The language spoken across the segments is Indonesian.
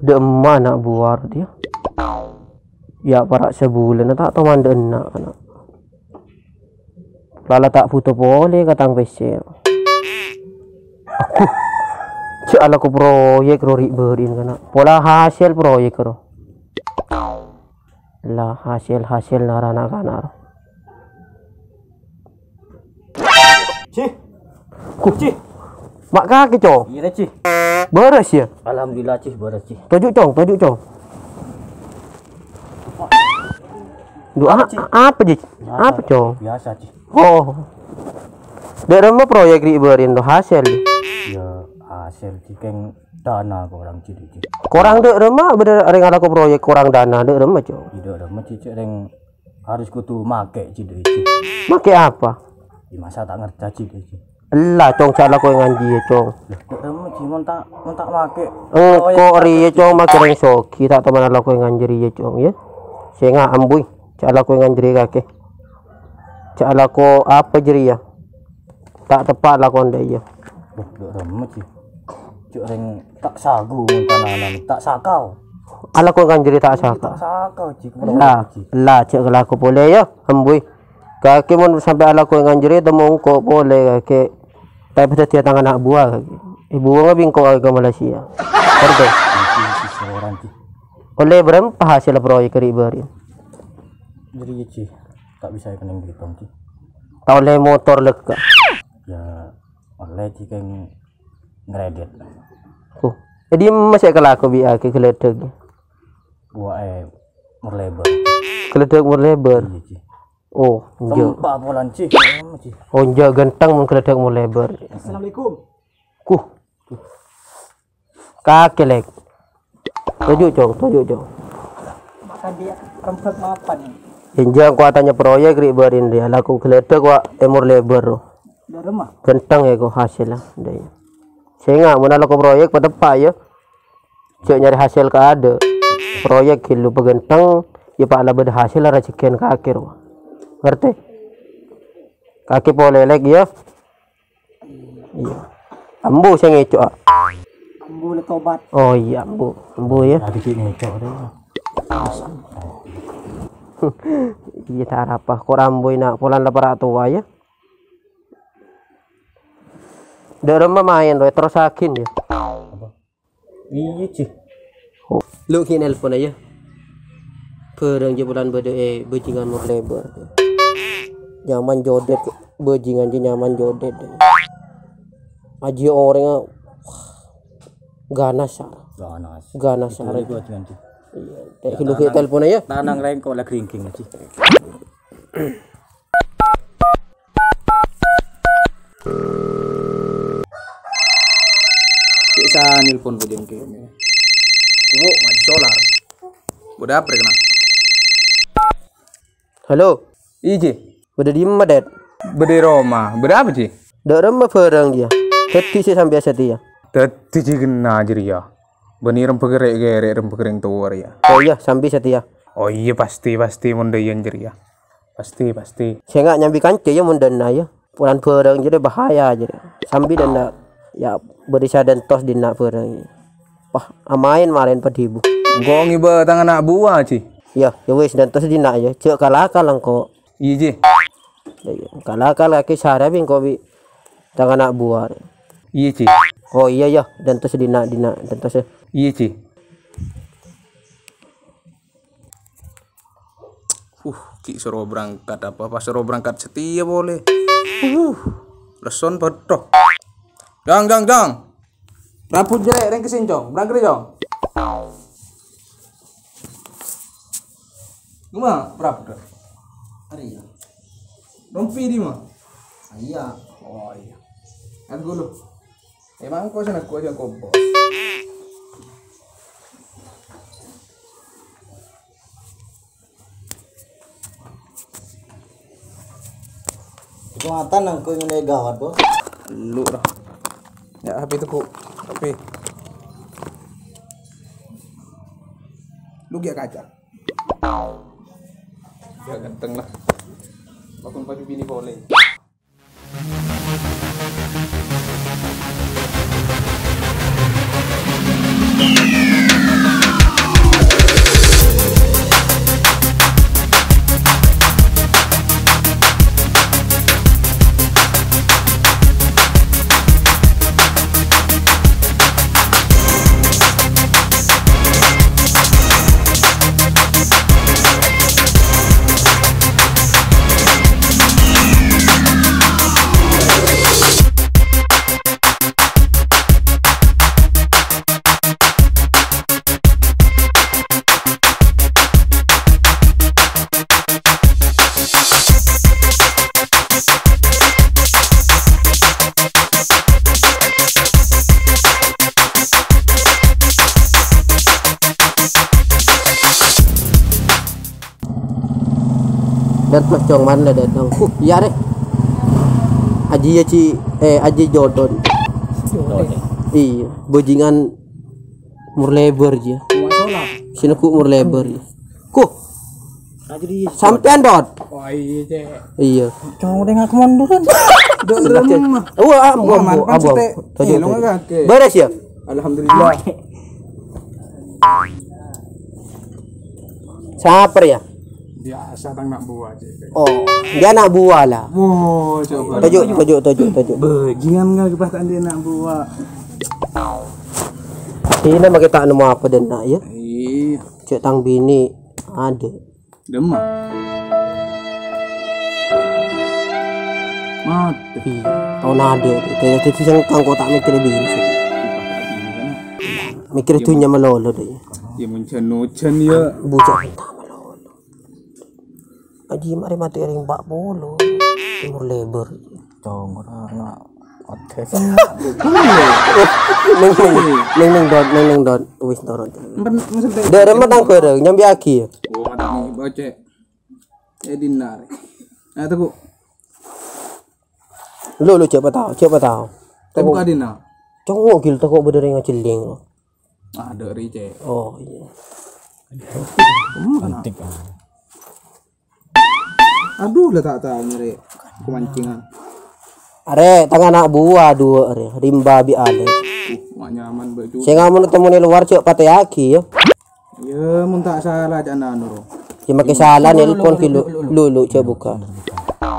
De emak nak buar dia. Ya parak sebulan tak tahu manda nak kana. Lala tak foto boleh katang PC. Cik ala ko proyek ro riberin kana. Pola hasil proyek ro. Lah hasil narana kana. Cih. Cih. Mak kaki cong. Iya cih. Beres ya. Alhamdulillah cih beres cih. Tujuk cong. Doa apa cih? Apa cong? Biasa cih. Oh. Dari mana proyek riberin do hasil? Ya hasil cih keng dana korang cih cih. Korang dek remah bener reng ada ko proyek korang dana dek remah cong. Tidak ada macam cih reng harus kutu make cih deh cih. Make apa? Di masa tak ngerti cih cih. Lah cong cara ko nganji ya cong. Kok remu cih mon tak make. Kok riye cong make reng soki tak teman ala ko nganjeri ya cong ya. Senga ambuy cara ko nganjeri kake. Cara ko apa jeri ya? Tak tepat lah kon deh ya. Kok remu cih. Cuk reng tak sagu montanan tak sakau. Ala ko nganjeri tak saka. Tak sakau cih. Lah cek laku boleh ya ambuy. Kaki mun sampai ala ko nganjeri temu ko boleh kake. Tapi dia tangan anak buah kaki. Ibu nggak bingko ke Malaysia. Ngerti? Oleh berapa hasil proyek riberin? Jadi ya cih tak bisa kena dihitung cih. Tahu le motor lega. Ya oleh cih keng ngeredit. Jadi masih kelaku biar ke keledek. Buat merlebar. Keledek merlebar. Iya cih. Oh, jo. Tempat bulan cih. Oh, jo gentang mun keledek merlebar. Assalamualaikum. Kaki lek. Tujuk cong. Makan dia rempet mapan. Injang kuatannya proyek riberin dia laku keledek wa emur lebar. Udah remah. Gentang ya ko hasil lah dia. Sehingga mun laku proyek petepak ya. Cek nyari hasil ka ada. Proyek kilo pegentang ya pak lah beda hasil lah racikian kaki ro. Ngerti? Kaki polelek ya. Iya. Ambu saya ngecok. Ambu le tobat. Oh iya ambu ya. Tadi ki ngecok deh. Iya tak apa. Kok ramboy nak polan lapar tua ya. Dari rumah main roy terus sakin ya. Iya cih. Lu ki nelpon aja. Perang je bulan bede bajingan mur lebar. Nyaman jodet bajingan je nyaman jodet. Aji orang ganas. Ganas. Itu aja cih. Iya, tek lu ki telepon aja. Tanang reng kok lagi ringking cih. Bisa nelpon budin ke. Wo, mati solar. Udah apa kena? Halo, Iji, udah diem madet. bede Roma. Berapa sih? Dak remah perang dia. Teti sih sampai setia. Tadi kena jadi ya. Benih rempegere rempegering tuar ya. Oh iya, sampai setia. Oh iya pasti mundayan jadi ya. Pasti. Saya nggak nyambi kance ya mundana ya. Pulan perang jadi bahaya aja. Sambil dan ya berisa dan tos di nak perang. Wah, amain marin pedibu. Gua ngiba tangan anak buah sih. Ya wes dan tos di nak ya. Cek kalakal langko. Iji. Kalakal kaki sarabing ko bi tangan anak buah. Iya sih. Oh iya ya, dan tos di nak dan tos. Iya sih. Ki suruh berangkat apa suruh berangkat setia boleh. Leson pedoh. Jang. Raput jelek reng kesincong. Berangkat jong. Gimana? Berapa? Hari ya. Rompi di mah. Iya. Oh iya. Kan dulu. Emang kau sana kau yang kompos. Kekuatan nang ko yung gawat bos. Lu dah. Ya HP itu ku. HP. Lu gak kaca. Ya ganteng lah. Bakun baju bini boleh. datang cong mana datang iya deh aji ya ci aji jodon iya bajingan mur lebar aja sini ku mur lebar ya ku sampean dot Oh iya cek. iya Cuma udah ngaku munduran. abu beres ya Alhamdulillah. saper ya Biasa tang nak buah cek. oh dia anak buah lah Oh coba. tujuk Bajingan enggak kepataan dia nak buah. ini mah kita nemu apa dan nak ya Ih, cek tang bini ada demam. Mati. iya tahun ada itu yang kang kotak mikir bini sih mikir itu nya melolo deh Ya muncen ya. bucak entah melolo aji mari mati ring 40 timur lebar Cong ora oke. neng don wis dorot Maksudnya. dari matang kereng nyambi aki ya Oh, mata nih bocek. Dinar. Nah, tuh. lu coba tahu Tapi buka dina. congok gil toko berdering ngaceling lo Ada rice. oh iya Antik. Aduh, lah tak nyeri kemancingan. are tangan anak buah dua are rimba bi ale Mak nyaman baju. saya ngamun ketemu di luar cok pate aki ya Ya, mun tak salah jana nuro. ya make salah nelpon kilo lulu coba buka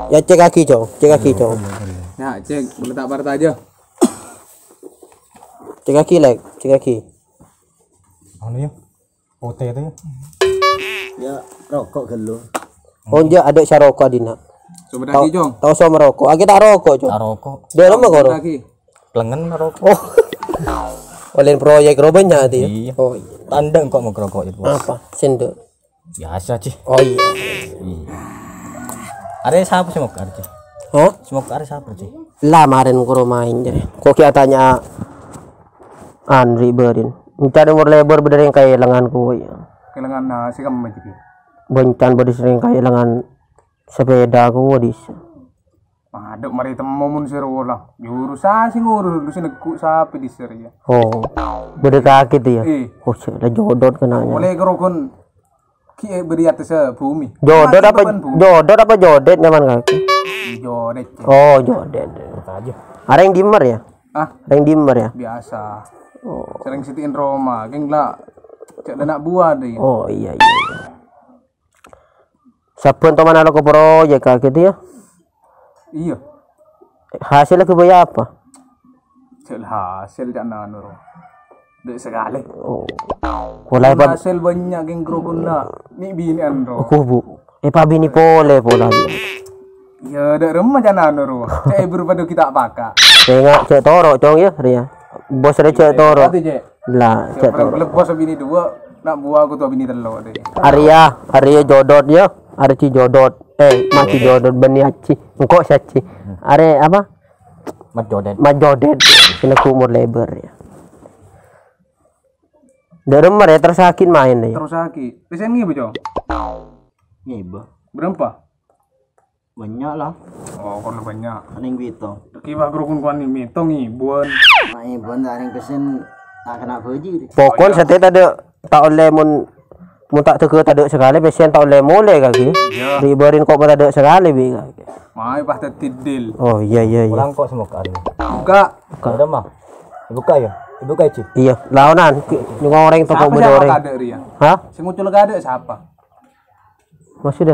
ya cek kaki cok Ya, cek, boleh tak parta aja. cek kaki Anu ya. Pote itu ya. Ya rokok gelo. oh ja ada saroko dina Coba lagi, Jong. tahu sama rokok aki tak rokok cok Aroko. dia lama koro Lagi. Plengen rokok. oh oleh proyek robanya hati ya Iya. oh iya Tandang kok mau ngerokok itu. apa sendok Biasa sih. oh iya Ada siapa sih mau ke Arci? hah Semoga ada siapa sih? lah kemarin kuro main jadi kok kita tanya Andri berin mencari umur lebar berdering kayak lenganku ya Kelengan nasi kamu macam ni. bencan bodi sering kayak lengan sepeda ku dis Ada mari temu mun seru lah. Jurus sih ngurus lu sini ku sapi di seri ya. oh beda kaki tuh ya Eh, oh sudah jodot kenanya boleh gerokon ki beri atas bumi. jodot apa jodet nyaman kaki Jodet. oh jodet Aja. ada yang dimmer ya Ah, ada yang dimmer ya biasa. Sering sitiin Roma, geng lah. Cek nak buah deh. oh iya sabun temanalo ke proyek kaki tuh ya Iya. hasilnya kebaya apa Cek hasil jana nuro. Dek sekali. oh mulai pada Hasil banyak geng gerokon lah. Ni bini andro. kubu pabi ni pole pola Ya, dek remah jana nuro. Cek berbadu kita pakai. tengok cek toro cong ya Ria bos ada cek toro Hati cek. lah cek toro Lepas bini dua, nak buah aku tuh bini telur deh. Arya jodot ya Arci jodot mati jodot bani aci engkau saci are apa majodet kena kumur lebar ya dari mer ya tersakit main ya Terus sakit. Pesen ngi bejo. Ngiba. Berapa? Banyak lah. Oh, kalau banyak. Aning bito. Kiba gerukun kuan ni mitong ni buan. Mai bon aning pesen tak kena baji. pokon sate ada tak oleh mun tak teke tak ada sekali pesen tak oleh mole kaki diberin kok tak ada sekali bi kaki Mai pas tidil. oh iya Pulang kok semoga ada. Buka. Ada mah. Buka ya. Buka Ci. iya lawanan ngoreng toko Siapa bedoreng kada Ria? hah Si ngucul kada siapa? maksudnya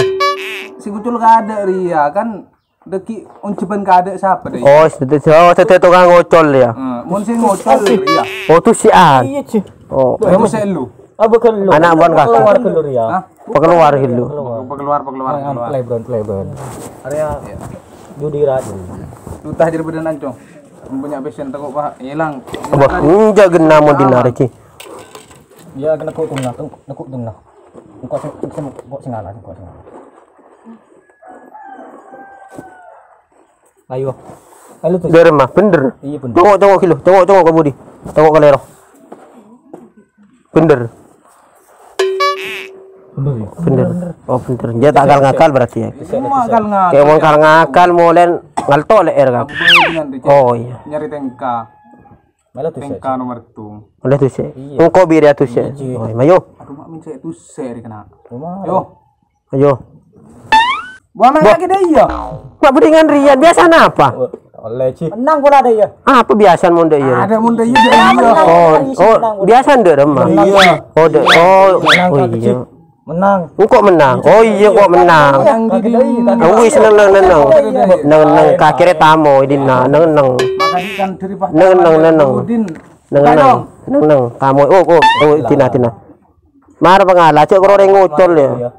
Si ngucul kada Ria kan deki uncipan kada siapa deh? oh sate tukang ngocol ya Mun si ngucul Ria. oh tuh si An Iya Ci. oh Itu si lu. Apa keluar? anak buan kakak Keluar keluar ya. Hah? pekeluar gitu Pekeluar. Playground. Area judi radio. Tutah jadi badan ancong. Punya pesen tekuk pak hilang. wah enggak gena mau dinar ci Ya kena kok tengah. Kok singala kok singala. Ayo. Halo tuh. dari mah bener Iya bener. tengok kilo tengok ke budi tengok ke lero bener Bener ya. Bener. Oh bener. Dia tak ngakal berarti ya. Makal ngakal. Kayak wong ngakal molen ngalto le er kak. Oh iya. Nyari tengka. Malah tuh Tengka nomor tuh. Udah tuh sih. Engko bir ya tuh sih. Oh iya, mayo. Aduh mak min saya tuh seri kena. Rumah. Yo. Ayo. Buah main lagi deh iya. Mak beringan Rian biasa apa? Oleh Ci. Menang pula ada ya. Apa biasa monde iya? Ada mun deh iya. Oh biasa ndek remah. Iya. Oh dek. Oh iya. Menang. Kok menang? Oh iya kok menang. Yang di Aku wis neneng. Neneng kakire tamu idina neneng. makanya kan daripada Neneng. Neneng. Tamu. Oh tina. Mar pengala cek karo ngucul ya.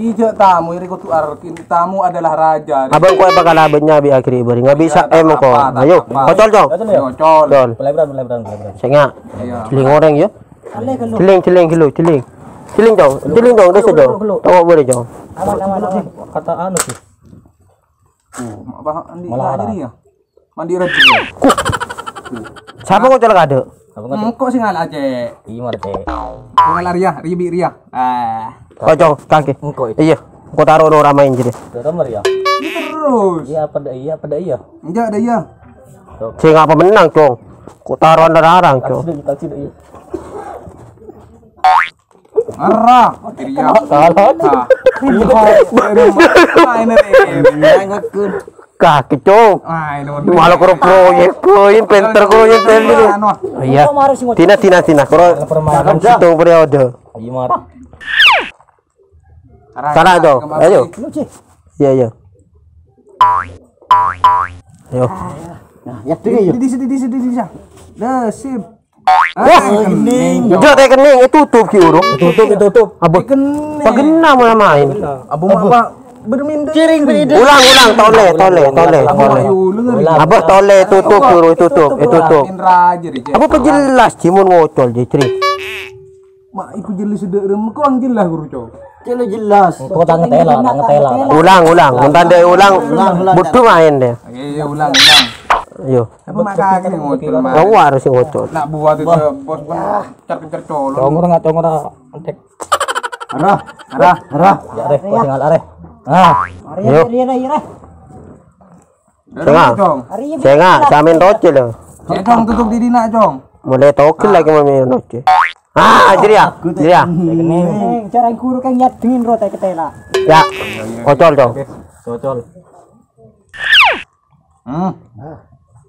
Ijo tamu iri kutu arkin tamu adalah raja. Abang kok bakal abenya bi akhir bari nggak bisa kok. Ayo, kocol jong. Nyocol. Col. Pelebran. Senga. Iya. Ciling orang ya. Ciling kilo. Ciling jong. Desa jong. Tengok boleh jong. Aman. Kata anu sih. Apa andi jadi ya? Mandi raja. Siapa kocol kade? Kok sih ngalah aja. Iya mah teh. Ngalah Ria. Kocol kaki. Engko itu. Iya. Kau taruh orang main jadi. Udah nomor ya. Terus. Iya pada iya. Enggak ada ya. Sing apa menang, Cong? Kau taruh orang, Cong. Taksi dah iya. Arah. Ria. Salah. Main ini. Kaki, Cong. Main Malah kau proyek, pinter proyek dulu. Oh iya. Tina. Kau Permainan. hitung periode. Iya mah. Salah jong. Ayo. Iya. Ayo. Ya deh. Di sini. Dah sip. Wah, jauh teh kening tutup ki urung. Tutup. Abah. Pagena malah main. Abu mak berminda. Ciring beda. Ulang, tole. Abah tole tutup urung tutup. Raja di Apa pejelas cimun ngocol je cri. mak iku jelas sederem kurang jelas guru cowok. Jelas. Kau tak ngetela. Ulang. Tanda ulang. Butuh main deh. Iya ulang. Ayo. Apa mak kaki ngocol mak. Kau harus ngocol. Nak buat itu bos cer colong. Congor antek. Arah. Ya deh, kau tinggal areh. Ah. Ayo. Senga, samin roce lo. Cong tutup di dina cong. Mulai tokil lagi main roce. Jadi ya. Cara guru kan nyat dingin rote ketela. Ya. Kocol dong. Cocol.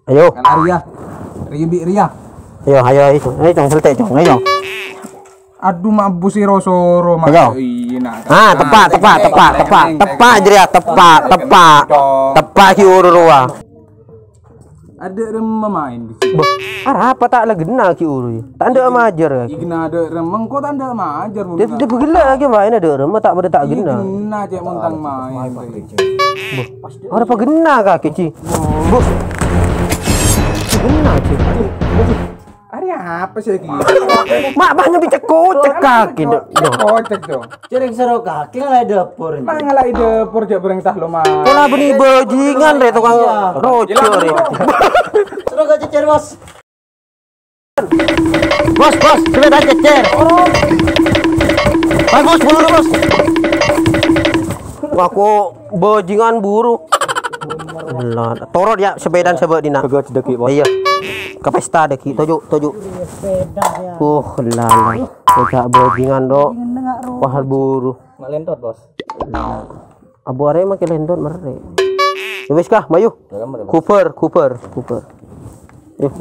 Ayo. Ria. Ayo itu. Ayo cong selesai cong. Ayo. Aduh mak busi rosoro mak. Ayo. Tepat jadi ya, tepat ki ururua. Ada rem main di sini. Apa tak lagi kenal ki uru. Tak ada majar. Igna ada rem mengko tak ada majar mun. Dia begila lagi main ada rem tak pada tak gena. Igna cek montang main. Ada apa gena kaki ci? Bu. Gena ci. Ari apa sih iki? Mak banyak bicak kocek kaki. Kocek dong. Ciring seru kaki ngalai dapur. Mangalah ide porjak bereng tah lo mah. Pola beni bajingan re tukang roco re. Seru gak cecer bos. Bos, sudah cecer. Bagus bulu bos. Aku bajingan buru. Lah, torot ya sepedaan sebab dina. Tegak sedekit bos. Iya. Ke pesta deki, tojuk. Sepeda ya. Lala. Ojak bajingan do. Wahal buru. Nggak lentot bos. Abu are makin lendot mere. Wis kah, mayu. Cooper. Yuk.